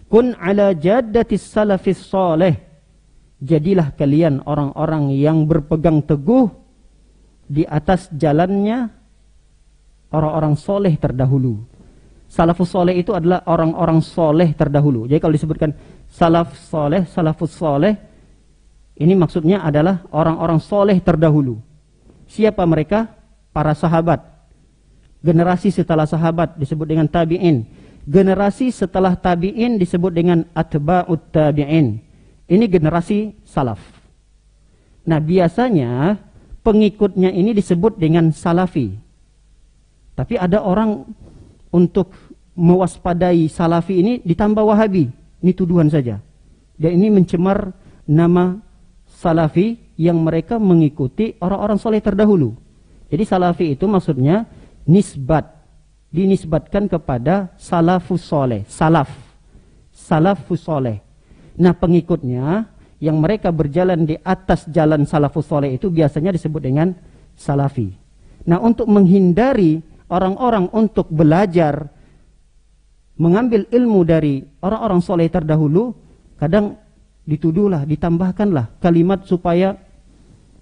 Kun ala jaddatis salafis saleh. Jadilah kalian orang-orang yang berpegang teguh di atas jalannya orang-orang soleh terdahulu. Salafus soleh itu adalah orang-orang soleh terdahulu. Jadi kalau disebutkan salaf soleh, salafus soleh, ini maksudnya adalah orang-orang soleh terdahulu. Siapa mereka? Para sahabat. Generasi setelah sahabat disebut dengan tabi'in. Generasi setelah tabi'in disebut dengan atba'ut tabi'in. Ini generasi salaf. Nah, biasanya pengikutnya ini disebut dengan salafi. Tapi ada orang untuk mewaspadai salafi ini ditambah wahabi. Ini tuduhan saja. Dan ini mencemar nama salafi yang mereka mengikuti orang-orang soleh terdahulu. Jadi salafi itu maksudnya nisbat. Dinisbatkan kepada salafus soleh. Salafus soleh. Nah, pengikutnya yang mereka berjalan di atas jalan salafus soleh itu biasanya disebut dengan salafi. Nah, untuk menghindari orang-orang untuk belajar mengambil ilmu dari orang-orang soleh terdahulu, kadang dituduhlah, ditambahkanlah kalimat supaya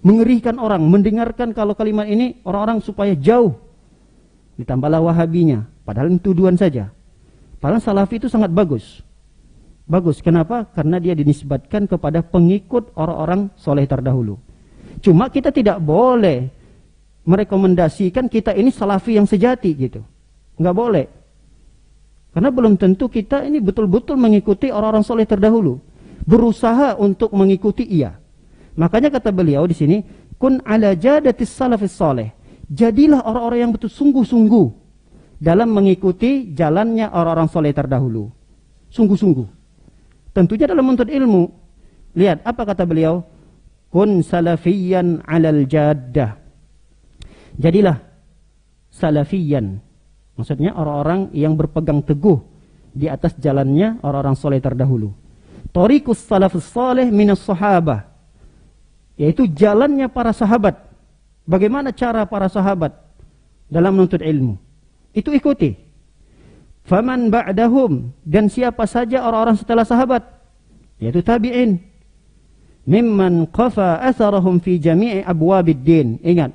mengerikan orang, mendengarkan kalau kalimat ini orang-orang supaya jauh. Ditambahlah wahabinya, padahal ini tuduhan saja. Padahal salafi itu sangat bagus. Bagus, kenapa? Karena dia dinisbatkan kepada pengikut orang-orang soleh terdahulu. Cuma kita tidak boleh merekomendasikan kita ini salafi yang sejati gitu. Nggak boleh. Karena belum tentu kita ini betul-betul mengikuti orang-orang soleh terdahulu. Berusaha untuk mengikuti iya. Makanya kata beliau di sini, kun ala jadatis salafis soleh. Jadilah orang-orang yang betul sungguh-sungguh dalam mengikuti jalannya orang-orang soleh terdahulu. Sungguh-sungguh. Tentunya dalam menuntut ilmu. Lihat apa kata beliau? Kun salafiyan alal jaddah. Jadilah salafiyan. Maksudnya orang-orang yang berpegang teguh di atas jalannya orang-orang soleh terdahulu. Tariqus salafus salih minas sahabah. Yaitu jalannya para sahabat. Bagaimana cara para sahabat dalam menuntut ilmu? Itu ikuti. Faman ba'dahum, dan siapa saja orang-orang setelah sahabat, yaitu tabi'in. Mimman qafa atharahum fi jami'i abwabid din. Ingat,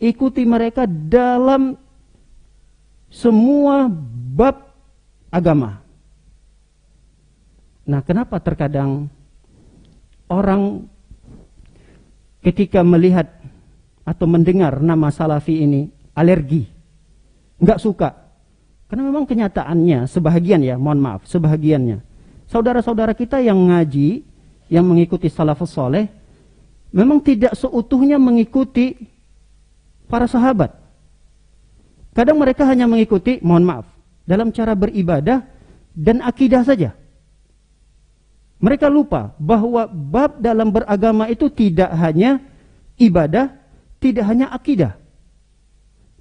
ikuti mereka dalam semua bab agama. Nah, kenapa terkadang orang ketika melihat atau mendengar nama salafi ini alergi, nggak suka? Karena memang kenyataannya sebahagian ya, mohon maaf, sebahagiannya saudara-saudara kita yang ngaji, yang mengikuti salafus soleh, memang tidak seutuhnya mengikuti para sahabat. Kadang mereka hanya mengikuti, mohon maaf, dalam cara beribadah dan akidah saja. Mereka lupa bahwa bab dalam beragama itu tidak hanya ibadah, tidak hanya akidah.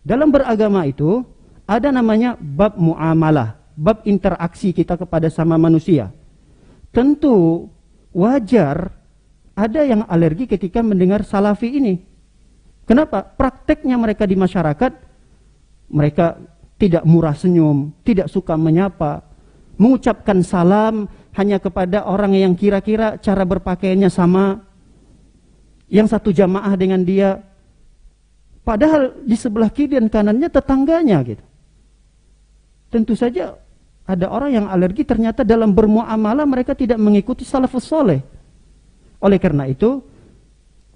Dalam beragama itu ada namanya bab muamalah, bab interaksi kita kepada sama manusia. Tentu wajar ada yang alergi ketika mendengar salafi ini. Kenapa? Prakteknya mereka di masyarakat, mereka tidak murah senyum, tidak suka menyapa, mengucapkan salam hanya kepada orang yang kira-kira cara berpakaiannya sama, yang satu jamaah dengan dia, padahal di sebelah kiri dan kanannya tetangganya gitu. Tentu saja ada orang yang alergi, ternyata dalam bermuamalah mereka tidak mengikuti salafus soleh. Oleh karena itu,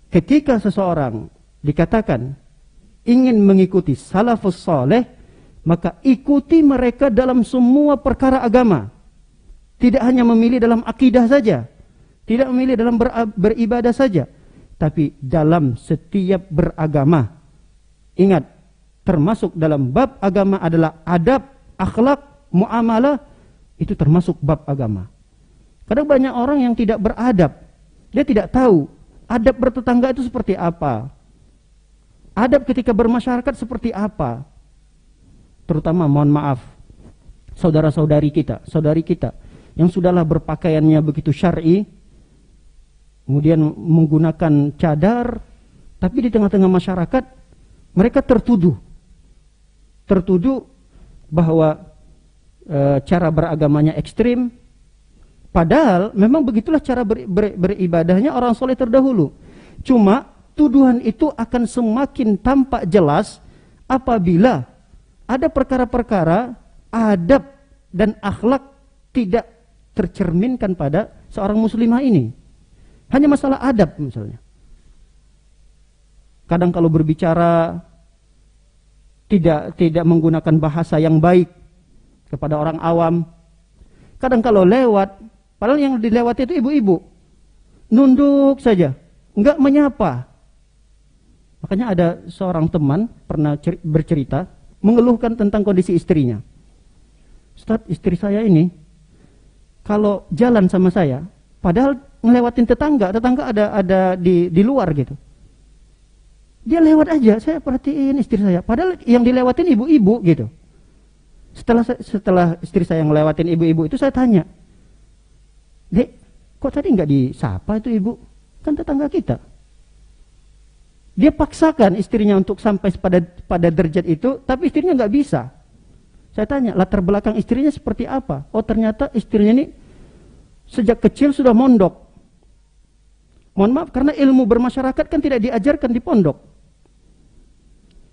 ketika seseorang dikatakan ingin mengikuti salafus soleh, maka ikuti mereka dalam semua perkara agama. Tidak hanya memilih dalam akidah saja, tidak memilih dalam beribadah saja, tapi dalam setiap beragama. Ingat, termasuk dalam bab agama adalah adab, akhlak, muamalah, itu termasuk bab agama. Kadang banyak orang yang tidak beradab. Dia tidak tahu adab bertetangga itu seperti apa. Adab ketika bermasyarakat seperti apa. Terutama, mohon maaf, saudara-saudari kita, saudari kita yang sudahlah berpakaiannya begitu syar'i, kemudian menggunakan cadar, tapi di tengah-tengah masyarakat mereka tertuduh bahwa cara beragamanya ekstrim, Padahal memang begitulah cara beribadahnya orang soleh terdahulu. Cuma tuduhan itu akan semakin tampak jelas apabila ada perkara-perkara adab dan akhlak tidak tercerminkan pada seorang muslimah ini. Hanya masalah adab misalnya. Kadang kalau berbicara tidak menggunakan bahasa yang baik kepada orang awam. Kadang kalau lewat, padahal yang dilewati itu ibu-ibu, nunduk saja, enggak menyapa. Makanya ada seorang teman pernah bercerita, mengeluhkan tentang kondisi istrinya. Ustaz, istri saya ini kalau jalan sama saya, padahal ngelewatin tetangga ada di luar gitu. Dia lewat aja, saya perhatiin istri saya. Padahal yang dilewatin ibu-ibu gitu. Setelah istri saya ngelewatin ibu-ibu itu, saya tanya, Dek, kok tadi nggak disapa itu ibu? Kan tetangga kita. Dia paksakan istrinya untuk sampai pada derajat itu, tapi istrinya nggak bisa. Saya tanya, latar belakang istrinya seperti apa? Oh, ternyata istrinya ini sejak kecil sudah mondok. Mohon maaf, karena ilmu bermasyarakat kan tidak diajarkan di pondok.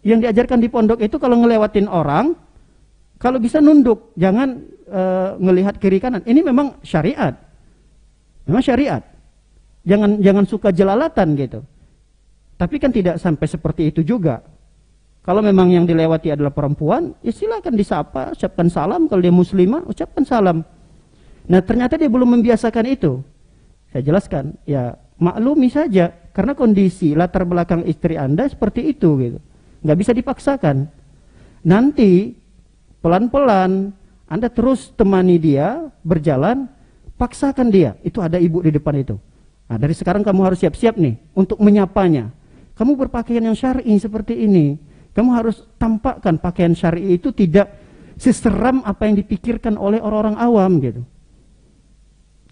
Yang diajarkan di pondok itu kalau ngelewatin orang, kalau bisa nunduk, jangan ngelihat kiri kanan. Ini memang syariat. Memang syariat. Jangan suka jelalatan gitu. Tapi kan tidak sampai seperti itu juga. Kalau memang yang dilewati adalah perempuan, ya silakan disapa, ucapkan salam. Kalau dia muslimah, ucapkan salam. Nah, ternyata dia belum membiasakan itu. Saya jelaskan, ya maklumi saja, karena kondisi latar belakang istri Anda seperti itu gitu. Nggak bisa dipaksakan. Nanti pelan-pelan Anda terus temani dia berjalan, paksakan dia. Itu ada ibu di depan itu. Nah, dari sekarang kamu harus siap-siap nih untuk menyapanya. Kamu berpakaian yang syar'i seperti ini. Kamu harus tampakkan pakaian syar'i itu tidak seseram apa yang dipikirkan oleh orang-orang awam gitu.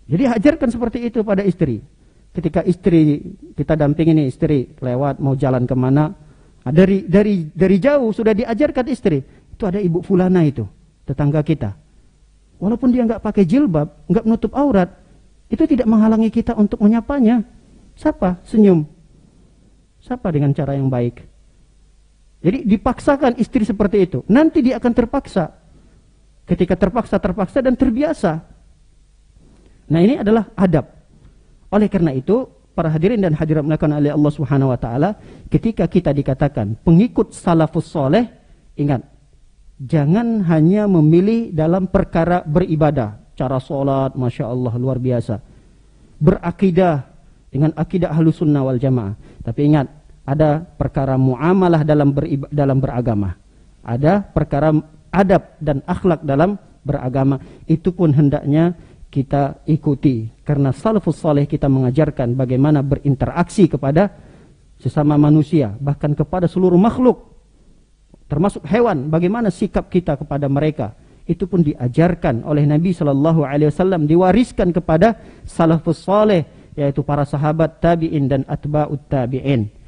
Jadi ajarkan seperti itu pada istri. Ketika istri kita dampingi nih, istri lewat mau jalan kemana, dari jauh sudah diajarkan istri. Itu ada ibu fulana itu, tetangga kita. Walaupun dia nggak pakai jilbab, nggak menutup aurat, itu tidak menghalangi kita untuk menyapanya. Sapa, senyum. Sapa dengan cara yang baik. Jadi dipaksakan istri seperti itu. Nanti dia akan terpaksa. Ketika terpaksa dan terbiasa. Nah, ini adalah adab. Oleh karena itu, para hadirin dan hadirat melakukan oleh Allah Subhanahu wa taala, ketika kita dikatakan pengikut salafus soleh, ingat, jangan hanya memilih dalam perkara beribadah. Cara sholat, Masya Allah, luar biasa. Berakidah dengan akidah Ahlus Sunnah wal Jamaah. Tapi ingat, ada perkara muamalah dalam beragama. Ada perkara adab dan akhlak dalam beragama. Itu pun hendaknya kita ikuti. Karena salafus saleh kita mengajarkan bagaimana berinteraksi kepada sesama manusia. Bahkan kepada seluruh makhluk. Termasuk hewan. Bagaimana sikap kita kepada mereka. Itu pun diajarkan oleh Nabi SAW. Diwariskan kepada salafus saleh. Yaitu para sahabat tabi'in dan atba'ut tabi'in.